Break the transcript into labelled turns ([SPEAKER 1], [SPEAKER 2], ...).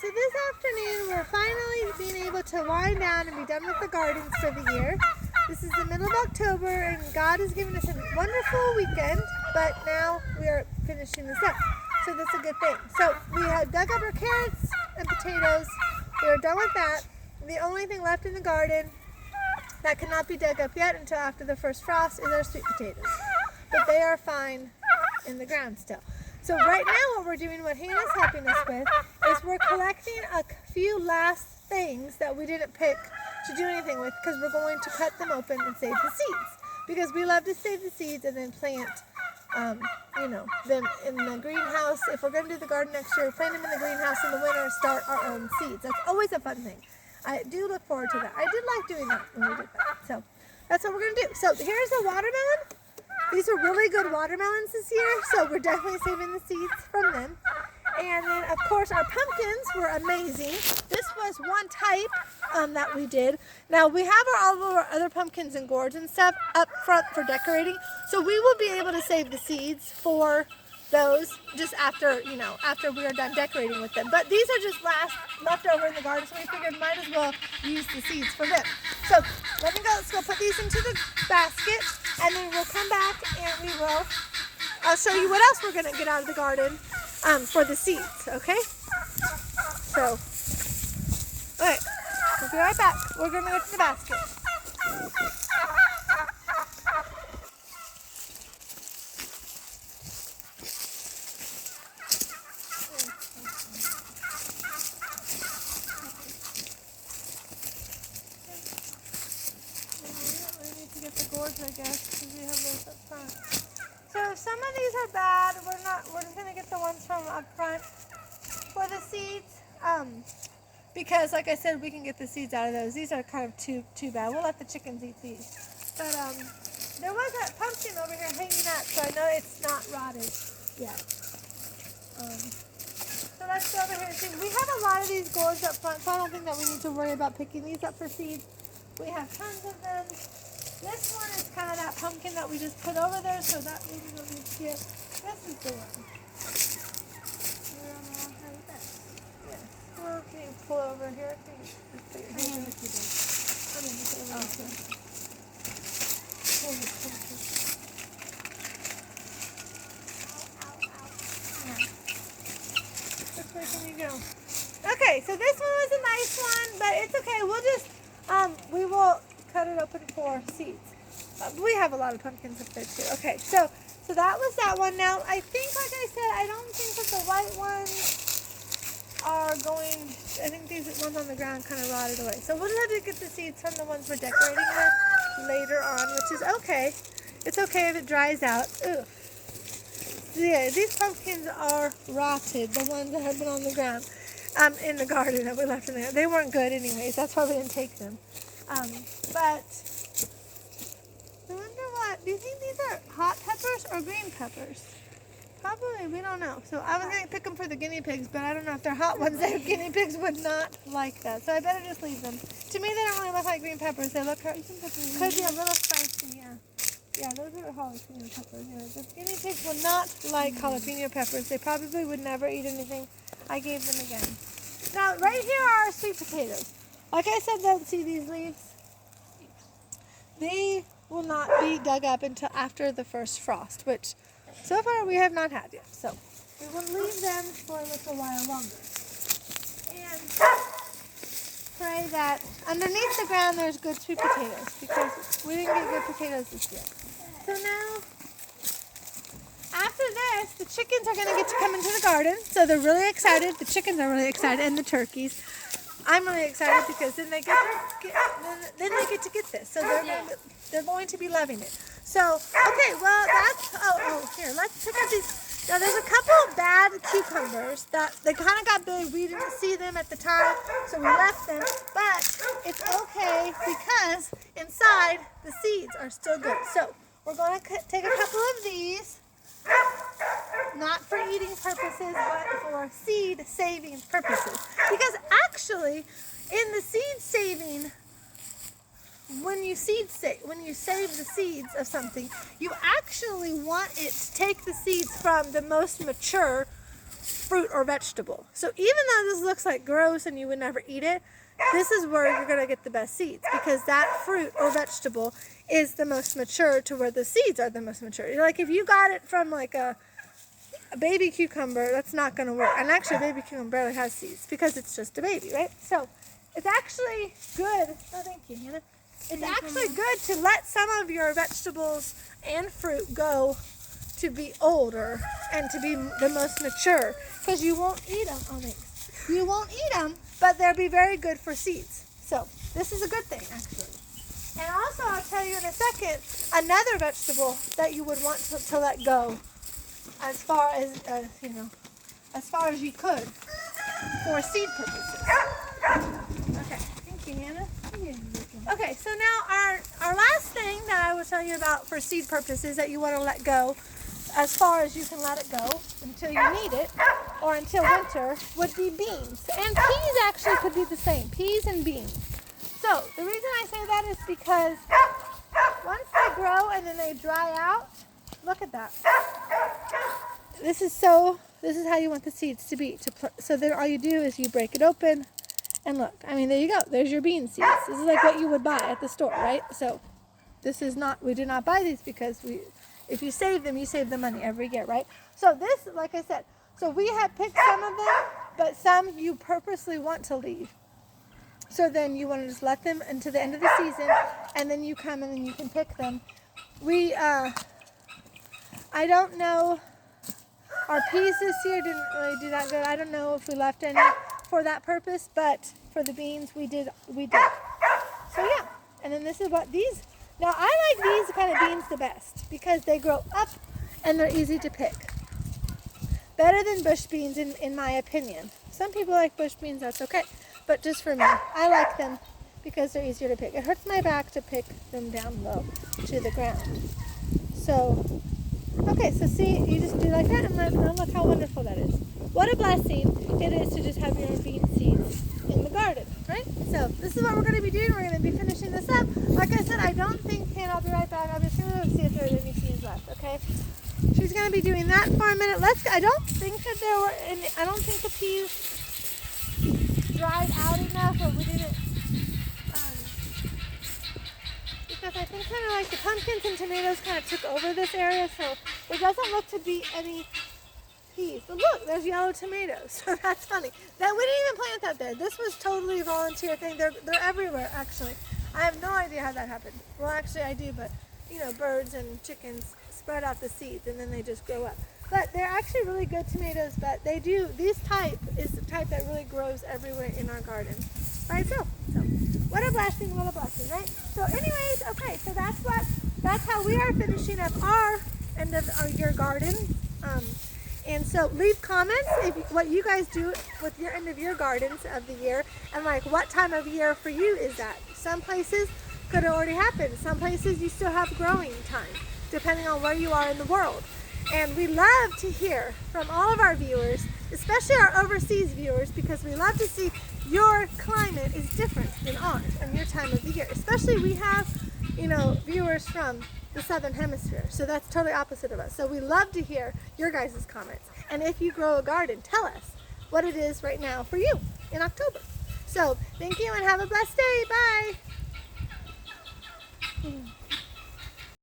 [SPEAKER 1] so this afternoon we're finally being able to wind down and be done with the gardens for the year. This is the middle of October and God has given us a wonderful weekend, but now we are finishing this up. So that's a good thing. So we have dug up our carrots and potatoes. We are done with that. The only thing left in the garden that cannot be dug up yet until after the first frost is our sweet potatoes. But they are fine in the ground still. So right now what we're doing, what Hannah's helping us with, is we're collecting a few last things that we didn't pick to do anything with because we're going to cut them open and save the seeds. Because we love to save the seeds and then plant them in the greenhouse. If we're going to do the garden next year, plant them in the greenhouse in the winter and start our own seeds. That's always a fun thing. I do look forward to that. I did like doing that when we did that. So that's what we're going to do. So here's a watermelon. These are really good watermelons this year, so we're definitely saving the seeds from them. And then, of course, our pumpkins were amazing. This was one type that we did. Now, we have all of our other pumpkins and gourds and stuff up front for decorating, so we will be able to save the seeds for those just after we are done decorating with them. But these are just left over in the garden, so we figured might as well use the seeds for them. So let's go put these into the basket, and then we'll come back and I'll show you what else we're gonna get out of the garden for the seeds, okay? So, all right, we'll be right back. We're gonna go to the basket. I guess, because we have those up front. So some of these are bad. We're just gonna get the ones from up front for the seeds. Because like I said, we can get the seeds out of those. These are kind of too bad. We'll let the chickens eat these. But there was a pumpkin over here hanging up, so I know it's not rotted yet. So let's go over here and see. We have a lot of these gourds up front, so I don't think that we need to worry about picking these up for seeds. We have tons of them. This one is kind of that pumpkin that we just put over there, so that maybe we'll need to get. This is the one. We don't know how to that. Yes. Well, can you pull over here? I am with you there. I'm going to put it over here. Pull it. Ow. Yeah. Which way can you go? Okay, so this one was a nice one, but it's okay. We'll just, we will cut it open for seeds. We have a lot of pumpkins up there too. Okay, so that was that one. Now, I think, like I said, I don't think that the white ones are going, I think these ones on the ground kind of rotted away. So we'll just have to get the seeds from the ones we're decorating with later on, which is okay. It's okay if it dries out. Ugh. Yeah, these pumpkins are rotted, the ones that have been on the ground in the garden that we left in there. They weren't good anyways. That's why we didn't take them. But I wonder what, do you think these are hot peppers or green peppers? Probably, we don't know. So I was going to pick them for the guinea pigs, but I don't know if they're hot ones. The guinea pigs would not like that. So I better just leave them. To me, they don't really look like green peppers. They look, could be a little spicy, yeah. Yeah, those are jalapeno peppers. Yeah, the guinea pigs will not like jalapeno peppers. They probably would never eat anything. I gave them again. Now, right here are our sweet potatoes. Like I said, don't see these leaves. They will not be dug up until after the first frost, which so far we have not had yet. So we will leave them for a little while longer. And pray that underneath the ground there's good sweet potatoes, because we didn't get good potatoes this year. So now, after this, the chickens are going to get to come into the garden. So they're really excited. The chickens are really excited, and the turkeys. I'm really excited because then they get to get this. So they're going to be loving it. So, okay, well, that's, here, let's pick up these. Now, there's a couple of bad cucumbers that they kind of got big. We didn't see them at the time, so we left them. But it's okay because inside the seeds are still good. So we're going to take a couple of these. Not for eating purposes, but for seed saving purposes. Because actually, in the seed saving, when you save the seeds of something, you actually want it to take the seeds from the most mature fruit or vegetable. So even though this looks like gross and you would never eat it, this is where you're going to get the best seeds, because that fruit or vegetable is the most mature to where the seeds are the most mature. Like if you got it from like a baby cucumber, that's not going to work. And actually a baby cucumber barely has seeds because it's just a baby, right? So it's actually good. Oh, thank you, Hannah. It's actually good to let some of your vegetables and fruit go to be older and to be the most mature, because you won't eat them. Oh, thanks. You won't eat them, but they'll be very good for seeds. So this is a good thing, actually. And also, I'll tell you in a second, another vegetable that you would want to let go as far as, as far as you could for seed purposes. Okay, thank you, Hannah. Okay, so now our last thing that I will tell you about for seed purposes that you want to let go as far as you can let it go until you need it or until winter would be beans. And peas actually could be the same, peas and beans. So the reason I say that is because once they grow and then they dry out, look at that. This is how you want the seeds to be. So then all you do is you break it open and look. I mean, there you go. There's your bean seeds. This is like what you would buy at the store, right? So this is not, we do not buy these because if you save them, you save the money every year, right? So this, like I said, so we have picked some of them, but some you purposely want to leave. So then you want to just let them until the end of the season, and then you come in and you can pick them. I don't know, our peas this year didn't really do that good. I don't know if we left any for that purpose, but for the beans we did. So yeah, and then this is what these, now I like these kind of beans the best because they grow up and they're easy to pick. Better than bush beans in my opinion. Some people like bush beans, that's okay. But just for me, I like them because they're easier to pick. It hurts my back to pick them down low to the ground. So, okay, so see, you just do like that and look how wonderful that is. What a blessing it is to just have your own bean seeds in the garden, right? So this is what we're going to be doing. We're going to be finishing this up. Like I said, I don't think, and I'll be right back. I'm just going to see if there's any seeds left, okay? She's going to be doing that for a minute. I don't think that there were any, I don't think the peas dried out enough, or we didn't, because I think kind of like the pumpkins and tomatoes kind of took over this area, so there doesn't look to be any peas. But look, there's yellow tomatoes, so that's funny. That we didn't even plant that there. This was totally a volunteer thing. They're everywhere, actually. I have no idea how that happened. Well, actually I do, but birds and chickens spread out the seeds and then they just grow up. But they're actually really good tomatoes, but this type is the type that really grows everywhere in our garden by itself. So what a blessing, right? So anyways, okay, so that's how we are finishing up our end of your garden. And so leave comments what you guys do with your end of your gardens of the year, and like what time of year for you is that. Some places could have already happened. Some places you still have growing time, depending on where you are in the world. And we love to hear from all of our viewers, especially our overseas viewers, because we love to see your climate is different than ours and your time of the year. Especially we have, viewers from the southern hemisphere, so that's totally opposite of us. So we love to hear your guys' comments. And if you grow a garden, tell us what it is right now for you in October. So thank you and have a blessed day. Bye.